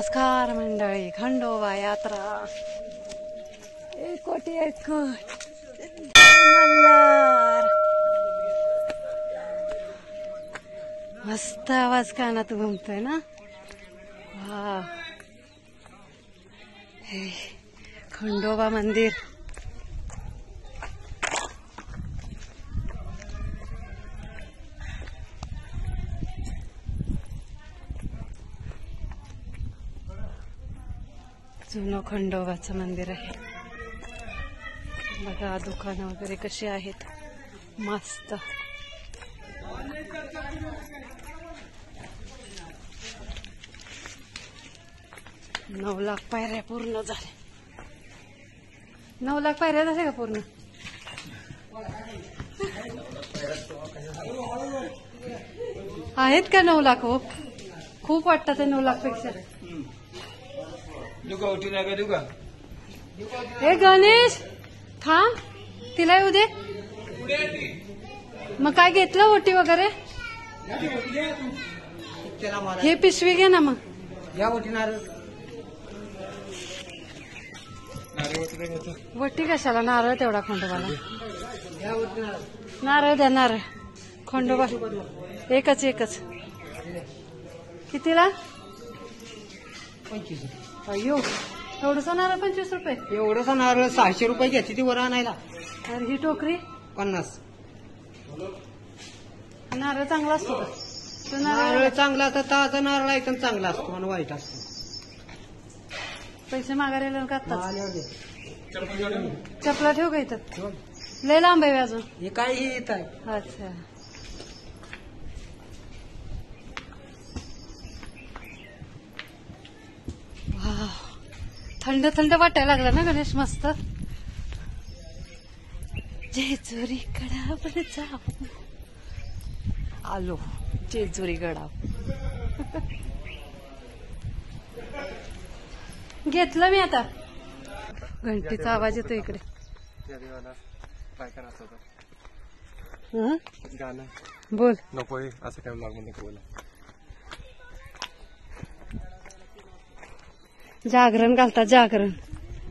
नमस्कार मंडळी, खंडोबा यात्रा 1 मल्हार. मस्त आवाज कानात घुमतोय ना. वा, हे खंडोबा मंदिर. जुनं खंडोबाचं मंदिर आहे बघा. दुकानं वगैरे कशी आहेत, मस्त. नऊ लाख पायऱ्या पूर्ण झाल्या. 9 लाख पायऱ्या झाल्या का पूर्ण? आहेत का 9 लाख? हो, खूप वाटतात ते 9 लाख पेक्षा. हे गणेश थांब, तिला येऊ दे. मग काय घेतलं ओटी वगैरे? हे पिशवी घे ना. मग या ओटी वटी कशाला? नारळ तेवढा खंडोबाला. नारळ द्या, नारळ. खंडोबा एकच. कितीला? 25. अयो, एवढंचा नारळ 25 रुपये? एवढंचा नारळ 600 रुपये घ्यायची ती वर आणायला. आणि ही टोकरी 50. नारळ चांगला असतो का? तो नारळ चांगला असतो, ताजा नारळ एकदम चांगला असतो आणि वाईट असतो. पैसे मागायला का आत्ताच? चपला ठेव का इथं? लय लांब आहे अजून. हे काय हे येत आहे. अच्छा, वाव, थंड थंड वाटायला लागला ना गणेश. मस्त. जेजुरी गडावर जाऊ आलो. जेजुरी गडाव घेतलं मी आता. घंटीचा आवाज येतो इकडे. गाणं बोल. नको असं काय लागू नको बोला. जागरण घालतात, जागरण.